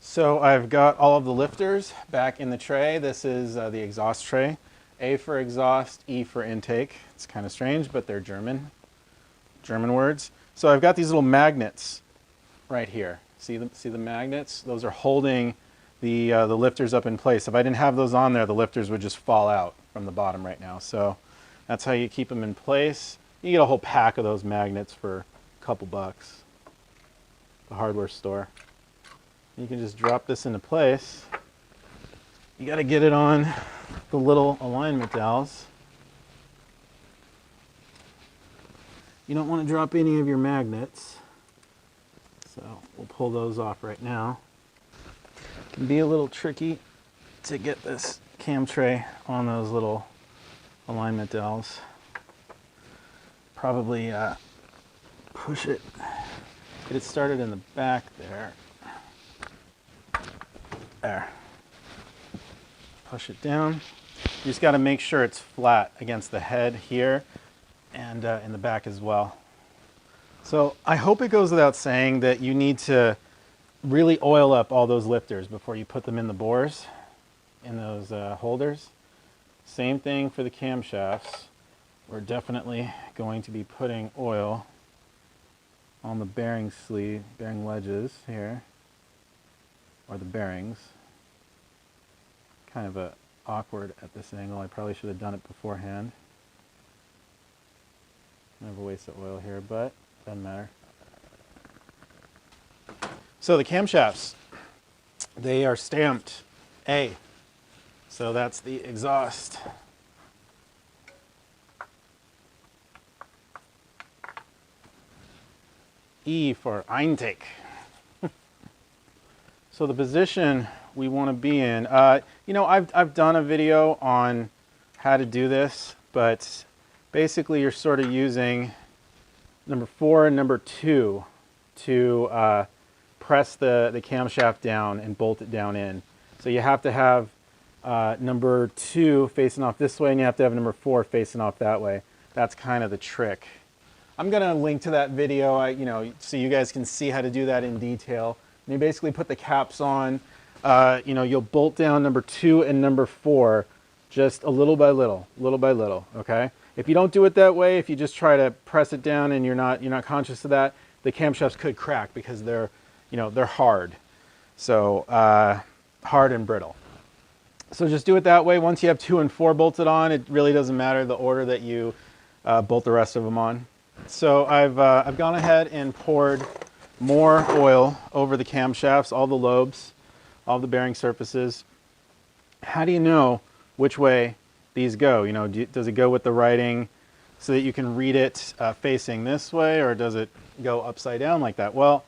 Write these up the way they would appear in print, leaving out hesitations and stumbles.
So I've got all of the lifters back in the tray. This is the exhaust tray. A for exhaust, E for intake. It's kind of strange, but they're German words. So I've got these little magnets right here. See the magnets? Those are holding the lifters up in place. If I didn't have those on there, the lifters would just fall out from the bottom right now. So that's how you keep them in place. You get a whole pack of those magnets for a couple bucks at the hardware store. You can just drop this into place. You got to get it on the little alignment dowels. You don't want to drop any of your magnets, so we'll pull those off right now. It can be a little tricky to get this cam tray on those little alignment dowels. Probably push it, get it started in the back there. There. Push it down. You just got to make sure it's flat against the head here and in the back as well. So I hope it goes without saying that you need to really oil up all those lifters before you put them in the bores, in those holders. Same thing for the camshafts. We're definitely going to be putting oil on the bearing sleeve, bearing ledges here, or the bearings. Kind of awkward at this angle. I probably should have done it beforehand. Never waste the oil here, but doesn't matter. So the camshafts, they are stamped A. So that's the exhaust. E for intake. So the position we want to be in, you know, I've done a video on how to do this, but basically you're sort of using number 4 and number 2 to press the camshaft down and bolt it down in. So you have to have number 2 facing off this way, and you have to have number 4 facing off that way. That's kind of the trick. I'm going to link to that video, you know, so you guys can see how to do that in detail. And you basically put the caps on. You know, you'll bolt down number 2 and number 4 just a little by little, okay? If you don't do it that way, if you just try to press it down and you're not conscious of that, the camshafts could crack because they're, you know, they're hard. So hard and brittle. So just do it that way. Once you have 2 and 4 bolted on, it really doesn't matter the order that you bolt the rest of them on. So I've gone ahead and poured more oil over the camshafts, all the lobes, all the bearing surfaces. How do you know which way these go? You know, does it go with the writing so that you can read it facing this way, or does it go upside down like that? Well,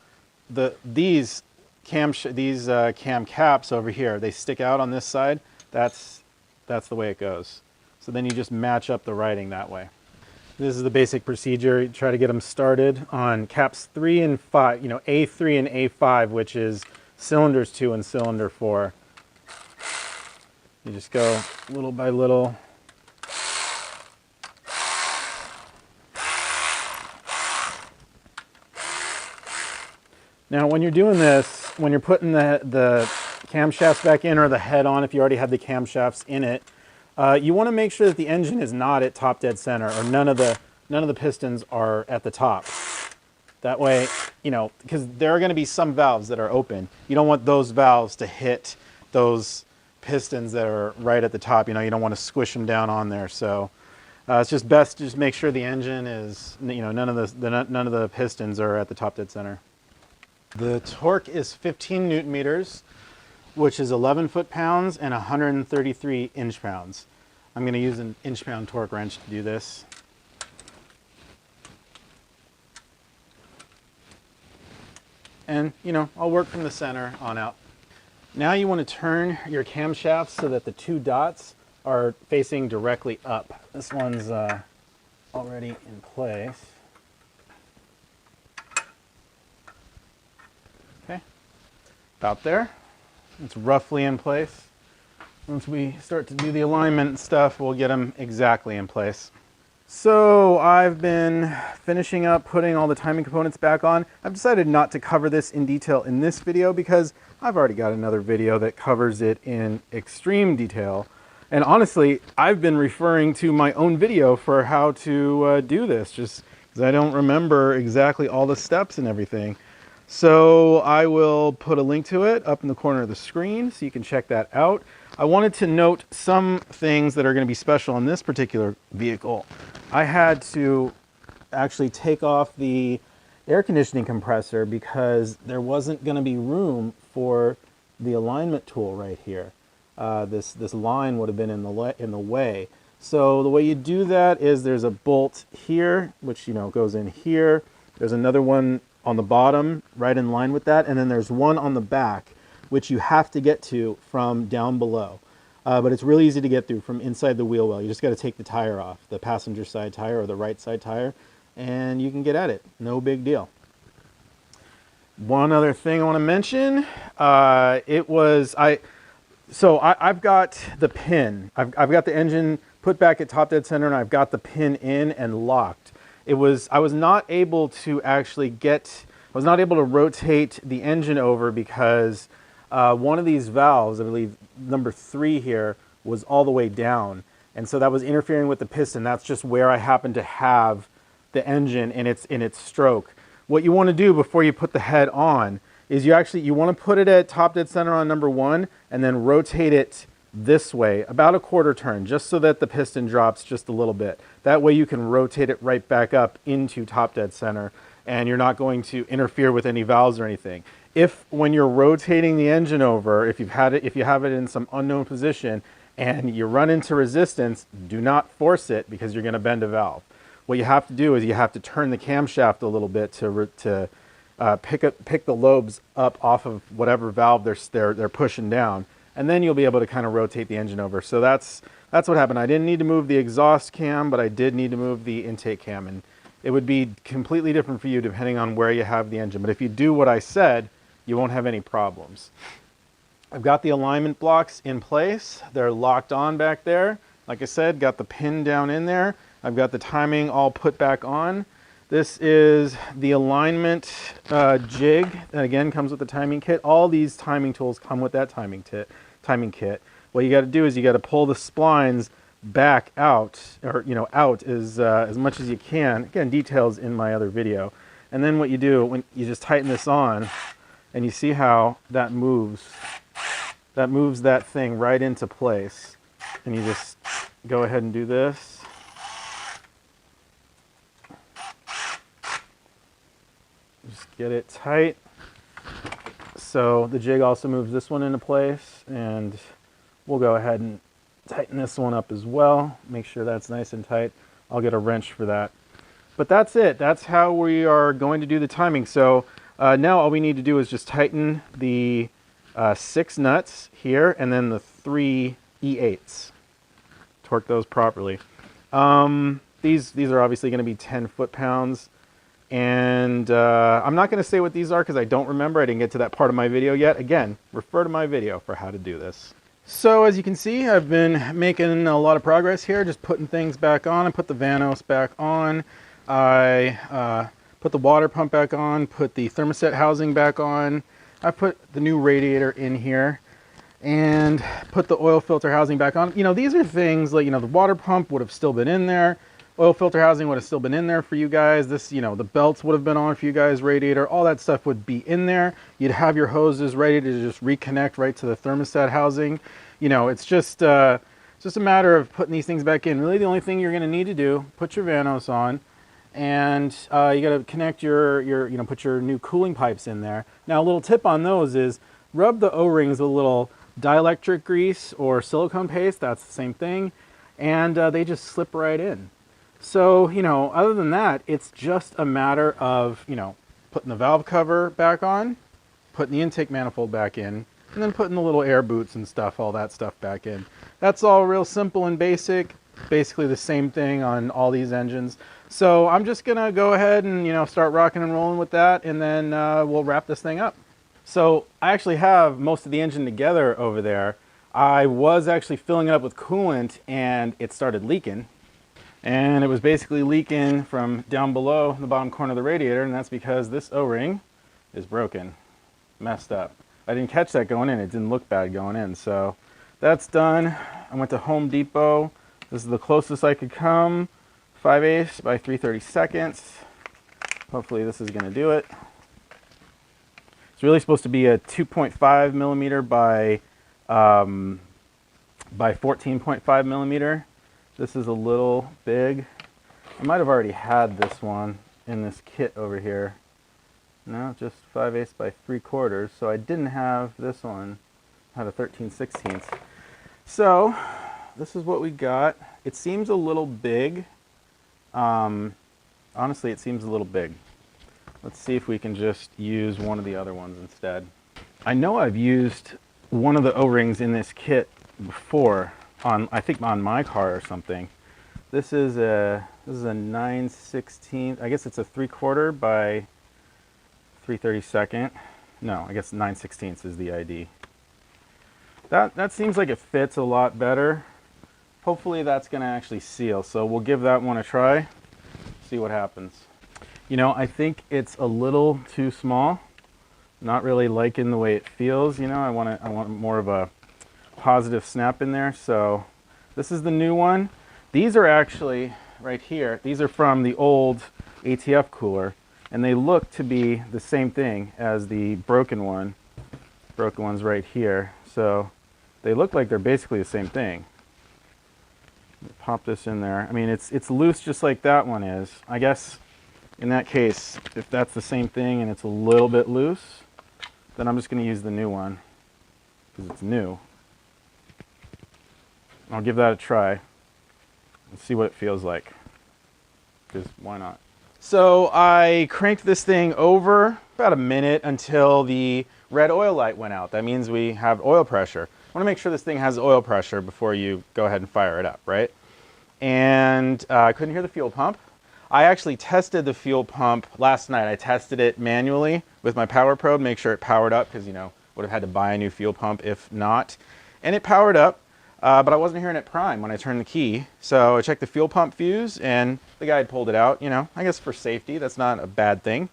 these cam caps over here, they stick out on this side. That's the way it goes. So then you just match up the writing that way. This is the basic procedure. You try to get them started on caps 3 and 5, you know, A3 and A5, which is cylinders 2 and cylinder 4. You just go little by little. Now when you're doing this, when you're putting the camshafts back in, or the head on if you already had the camshafts in it, you want to make sure that the engine is not at top dead center, or none of the pistons are at the top. That way, you know, because there are going to be some valves that are open. You don't want those valves to hit those pistons that are right at the top. You know, you don't want to squish them down on there. So it's just best to just make sure the engine is, you know, none of the pistons are at the top dead center. The torque is 15 Newton meters, which is 11 foot-pounds and 133 inch-pounds. I'm going to use an inch-pound torque wrench to do this. And, you know, I'll work from the center on out. Now you want to turn your camshafts so that the 2 dots are facing directly up. This one's already in place. Okay, about there. It's roughly in place. Once we start to do the alignment and stuff, we'll get them exactly in place. So I've been finishing up putting all the timing components back on. I've decided not to cover this in detail in this video because I've already got another video that covers it in extreme detail. And honestly, I've been referring to my own video for how to do this, just because I don't remember exactly all the steps and everything. So I will put a link to it up in the corner of the screen so you can check that out. I wanted to note some things that are going to be special on this particular vehicle. I had to actually take off the air conditioning compressor because there wasn't going to be room for the alignment tool right here. This line would have been in the way. So the way you do that is there's a bolt here, which goes in here. There's another one on the bottom, right in line with that, and then there's one on the back, which you have to get to from down below. But it's really easy to get through from inside the wheel well. You just got to take the tire off, the passenger side tire or the right side tire, and you can get at it. No big deal. One other thing I want to mention, I've got the pin. I've got the engine put back at top dead center, and I've got the pin in and locked. I was not able to rotate the engine over because one of these valves, I believe number 3 here, was all the way down. And so that was interfering with the piston. That's just where I happen to have the engine in its stroke. What you want to do before you put the head on is you want to put it at top dead center on number 1 and then rotate it this way, about a quarter turn, just so that the piston drops just a little bit. That way you can rotate it right back up into top dead center and you're not going to interfere with any valves or anything. If when you're rotating the engine over, if you have it in some unknown position and you run into resistance, do not force it because you're going to bend a valve. What you have to do is you have to turn the camshaft a little bit to pick the lobes up off of whatever valve they're pushing down, and then you'll be able to kind of rotate the engine over. So that's what happened. I didn't need to move the exhaust cam, but I did need to move the intake cam, and it would be completely different for you depending on where you have the engine. But if you do what I said, you won't have any problems. I've got the alignment blocks in place. They're locked on back there. Like I said, got the pin down in there. I've got the timing all put back on. This is the alignment jig that again comes with the timing kit. All these timing tools come with that timing kit. What you got to do is you got to pull the splines back out, or out as much as you can. Again, details in my other video. And then what you do when you just tighten this on, and you see how that moves that thing right into place. And you just go ahead and do this. Just get it tight. So the jig also moves this one into place, and we'll go ahead and tighten this one up as well. Make sure that's nice and tight. I'll get a wrench for that. But that's it. That's how we are going to do the timing. So now all we need to do is just tighten the 6 nuts here and then the 3 E8s. Torque those properly. These are obviously going to be 10 foot-pounds. And I'm not going to say what these are because I don't remember. I didn't get to that part of my video yet. Again, refer to my video for how to do this. So as you can see, I've been making a lot of progress here, just putting things back on. I put the Vanos back on. I put the water pump back on, put the thermostat housing back on. I put the new radiator in here and put the oil filter housing back on. These are things like, the water pump would have still been in there. Oil filter housing would have still been in there for you guys. This, the belts would have been on for you guys, radiator, all that stuff would be in there. You'd have your hoses ready to just reconnect right to the thermostat housing. It's just a matter of putting these things back in. Really, the only thing you're going to need to do, put your Vanos on, and you got to connect put your new cooling pipes in there. Now, a little tip on those is rub the O-rings with a little dielectric grease or silicone paste. That's the same thing, and they just slip right in. So, other than that, it's just a matter of, putting the valve cover back on, putting the intake manifold back in, and then putting the little air boots and stuff, all that stuff back in. That's all real simple and basic, basically the same thing on all these engines. So I'm just going to go ahead and, start rocking and rolling with that, and then we'll wrap this thing up. So I actually have most of the engine together over there. I was actually filling it up with coolant, and it started leaking. And it was basically leaking from down below the bottom corner of the radiator, and that's because this O-ring is broken, messed up. I didn't catch that going in. It didn't look bad going in. So that's done. I went to Home Depot. This is the closest I could come. 5/8 by 3/32. Hopefully this is going to do it. It's really supposed to be a 2.5 millimeter by 14.5 millimeter. This is a little big. I might have already had this one in this kit over here. No, just 5/8 by 3/4. So I didn't have this one. I had a 13/16. So this is what we got. It seems a little big. Honestly, it seems a little big. Let's see if we can just use one of the other ones instead. I know I've used one of the O-rings in this kit before I think on my car or something. This is a 9/16. I guess it's a 3/4 by 3/32. No, I guess 9/16 is the ID. That seems like it fits a lot better. Hopefully that's going to actually seal. So we'll give that one a try. See what happens. You know, I think it's a little too small. Not really liking the way it feels. You know, I want more of a positive snap in there. So this is the new one. These are actually right here. These are from the old ATF cooler, and they look to be the same thing as the broken one. Broken one's right here. So they look like they're basically the same thing. Pop this in there. I mean, it's loose just like that one is. I guess in that case, if that's the same thing and it's a little bit loose, then I'm just going to use the new one because it's new. I'll give that a try and see what it feels like, because why not? So I cranked this thing over about a minute until the red oil light went out. That means we have oil pressure. I want to make sure this thing has oil pressure before you go ahead and fire it up, right? And I couldn't hear the fuel pump. I actually tested the fuel pump last night. I tested it manually with my power probe, make sure it powered up, because, you know, would have had to buy a new fuel pump if not. And it powered up, but I wasn't hearing it prime when I turned the key. So I checked the fuel pump fuse, and the guy had pulled it out, you know, I guess for safety. That's not a bad thing.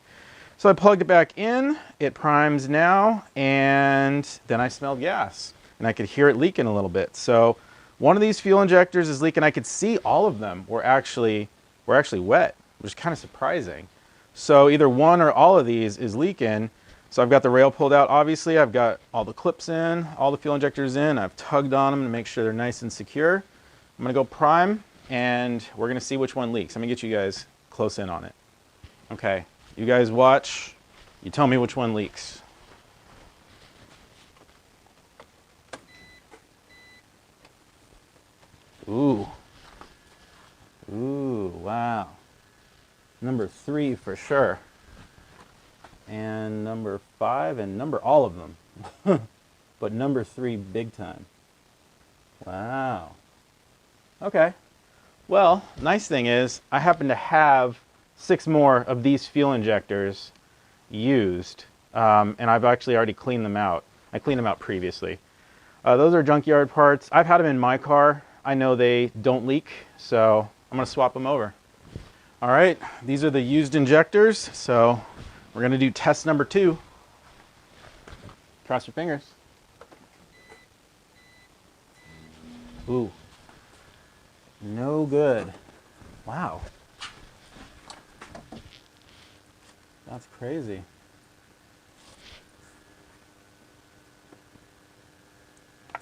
So I plugged it back in. It primes now, and then I smelled gas, and I could hear it leaking a little bit. So one of these fuel injectors is leaking. I could see all of them were actually wet, which is kind of surprising. So either one or all of these is leaking. So I've got the rail pulled out, obviously. I've got all the clips in, all the fuel injectors in. I've tugged on them to make sure they're nice and secure. I'm gonna go prime, and we're gonna see which one leaks. I'm gonna get you guys close in on it. Okay, you guys watch. You tell me which one leaks. Ooh. Ooh, wow. Number 3 for sure. And number 5 and all of them. But number 3 big time. Wow. Okay. Well, nice thing is I happen to have 6 more of these fuel injectors used. And I've actually already cleaned them out. I cleaned them out previously. Those are junkyard parts. I've had them in my car. I know they don't leak, so I'm gonna swap them over. All right, these are the used injectors, so we're gonna do test number 2. Cross your fingers. Ooh, no good. Wow, that's crazy.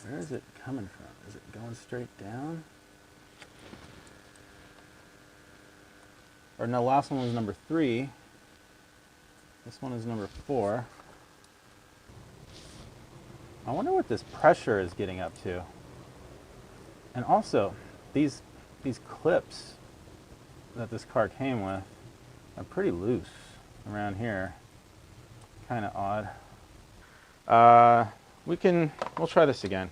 Where is it coming from? Is it going straight down? Or no, last one was number 3. This one is number 4. I wonder what this pressure is getting up to. And also, these clips that this car came with are pretty loose around here. Kind of odd. We'll try this again.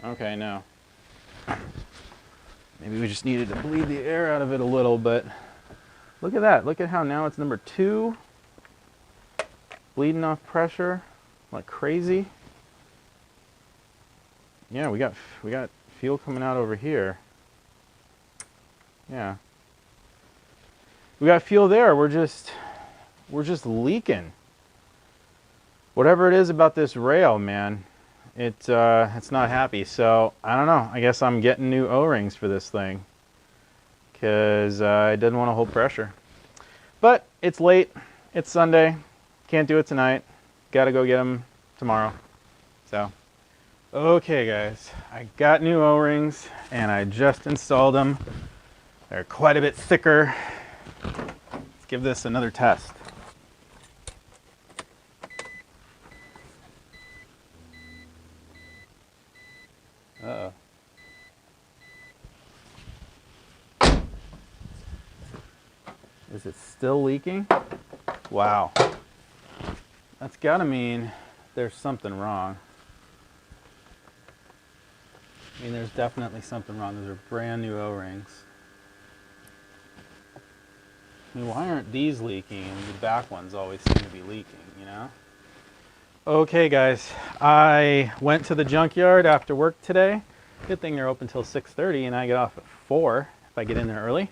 Okay, no. Maybe we just needed to bleed the air out of it a little, but look at that. Look at how now it's number 2. Bleeding off pressure like crazy. Yeah, we got fuel coming out over here. Yeah. We got fuel there. We're just leaking. Whatever it is about this rail, man, it's not happy. So I don't know. I guess I'm getting new O-rings for this thing because I didn't want to hold pressure. But it's late. It's Sunday. Can't do it tonight. Got to go get them tomorrow. So, okay, guys, I got new O-rings and I just installed them. They're quite a bit thicker. Let's give this another test. Uh-oh. Is it still leaking? Wow. That's gotta mean there's something wrong. I mean, there's definitely something wrong. Those are brand new O-rings. I mean, why aren't these leaking and the back ones always seem to be leaking, you know? Okay, guys, I went to the junkyard after work today. Good thing they're open till 6:30 and I get off at 4 if I get in there early.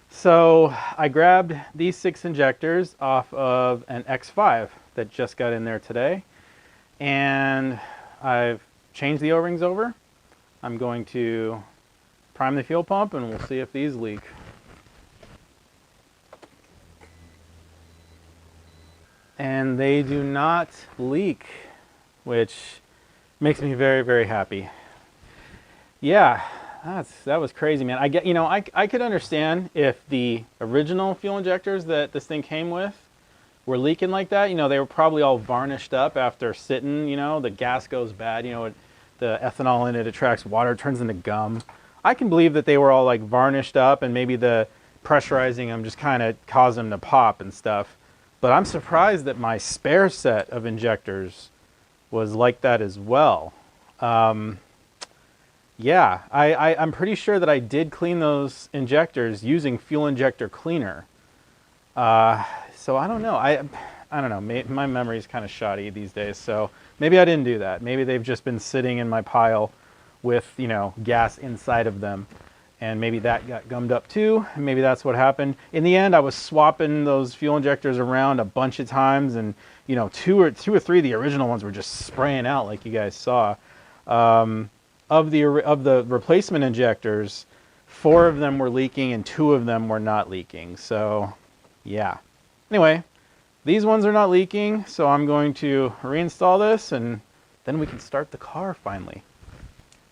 So I grabbed these 6 injectors off of an X5 that just got in there today. And I've changed the O-rings over. I'm going to prime the fuel pump and we'll see if these leak. And they do not leak, which makes me very, very happy. Yeah, that was crazy, man. I could understand if the original fuel injectors that this thing came with were leaking like that. You know, they were probably all varnished up after sitting, you know, the gas goes bad, you know, the ethanol in it attracts water, turns into gum. I can believe that they were all like varnished up and maybe the pressurizing them just kind of caused them to pop and stuff. But I'm surprised that my spare set of injectors was like that as well. Yeah, I'm pretty sure that I did clean those injectors using fuel injector cleaner. So I don't know. I don't know. My memory is kind of shoddy these days, so maybe I didn't do that. Maybe they've just been sitting in my pile with, you know, gas inside of them. And maybe that got gummed up too, and maybe that's what happened. In the end, I was swapping those fuel injectors around a bunch of times, and you know, two or three of the original ones were just spraying out, like you guys saw. Of the replacement injectors, 4 of them were leaking and 2 of them were not leaking. So, yeah. Anyway, these ones are not leaking, so I'm going to reinstall this, and then we can start the car finally.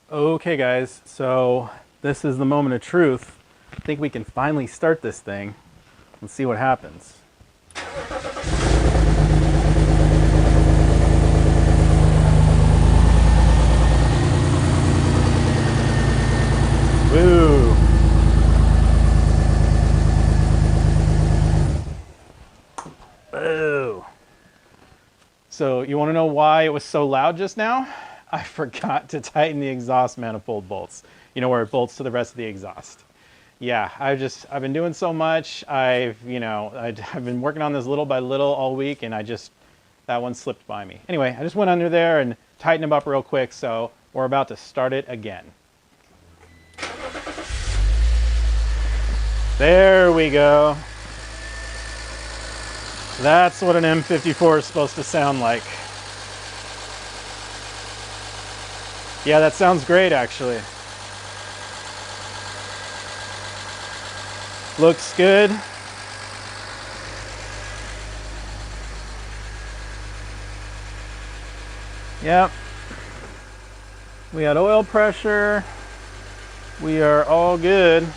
Okay, guys. So this is the moment of truth. I think we can finally start this thing and see what happens. Woo! Boo! So you want to know why it was so loud just now? I forgot to tighten the exhaust manifold bolts. You know, where it bolts to the rest of the exhaust. Yeah, I've been doing so much. I've been working on this little by little all week, and that one slipped by me. Anyway, I just went under there and tightened them up real quick, so we're about to start it again. There we go. That's what an M54 is supposed to sound like. Yeah, that sounds great, actually. Looks good. Yep. We got oil pressure. We are all good.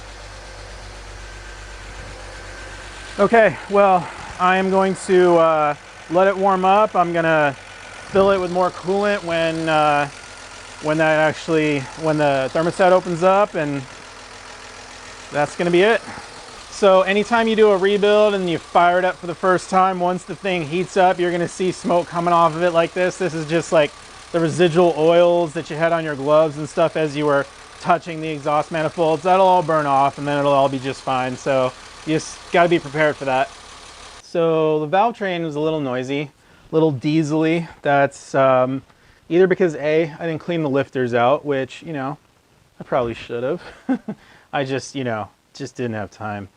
Okay, well, I am going to let it warm up. I'm gonna fill it with more coolant when the thermostat opens up, and that's gonna be it. So anytime you do a rebuild and you fire it up for the first time, once the thing heats up, you're gonna see smoke coming off of it like this. This is just like the residual oils that you had on your gloves and stuff as you were touching the exhaust manifolds. That'll all burn off and then it'll all be just fine. So you just gotta be prepared for that. So the valve train was a little noisy, a little diesely. That's Either because A, I didn't clean the lifters out, which, you know, I probably should have. I just, you know, just didn't have time.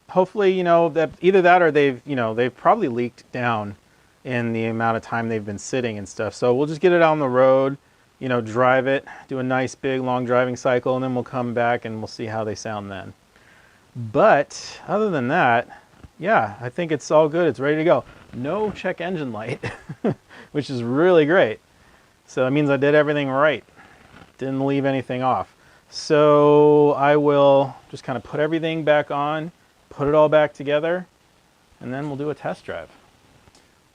Hopefully, you know, that either that or they've, you know, they've probably leaked down in the amount of time they've been sitting and stuff. So we'll just get it out on the road, you know, drive it, do a nice big long driving cycle, and then we'll come back and we'll see how they sound then. But other than that, yeah, I think it's all good. It's ready to go. No check engine light, which is really great. So that means I did everything right. Didn't leave anything off. So I will just kind of put everything back on, put it all back together, and then we'll do a test drive.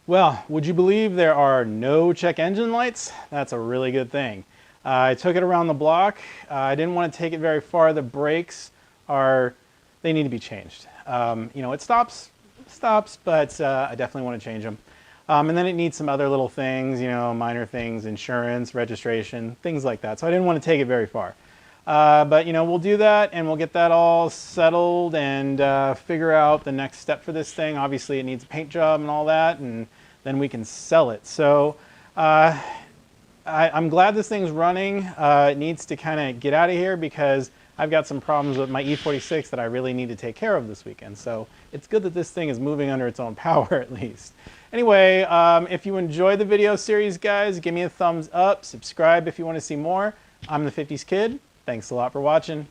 Well, would you believe there are no check engine lights? That's a really good thing. I took it around the block. I didn't want to take it very far. The brakes they need to be changed. You know, it stops, but I definitely want to change them. And then it needs some other little things, you know, minor things, insurance, registration, things like that. So I didn't want to take it very far. But, you know, we'll do that and we'll get that all settled and figure out the next step for this thing. Obviously, it needs a paint job and all that, and then we can sell it. So I'm glad this thing's running. It needs to kind of get out of here because I've got some problems with my E46 that I really need to take care of this weekend. So it's good that this thing is moving under its own power at least. Anyway, if you enjoyed the video series, guys, give me a thumbs up. Subscribe if you want to see more. I'm the 50s Kid. Thanks a lot for watching.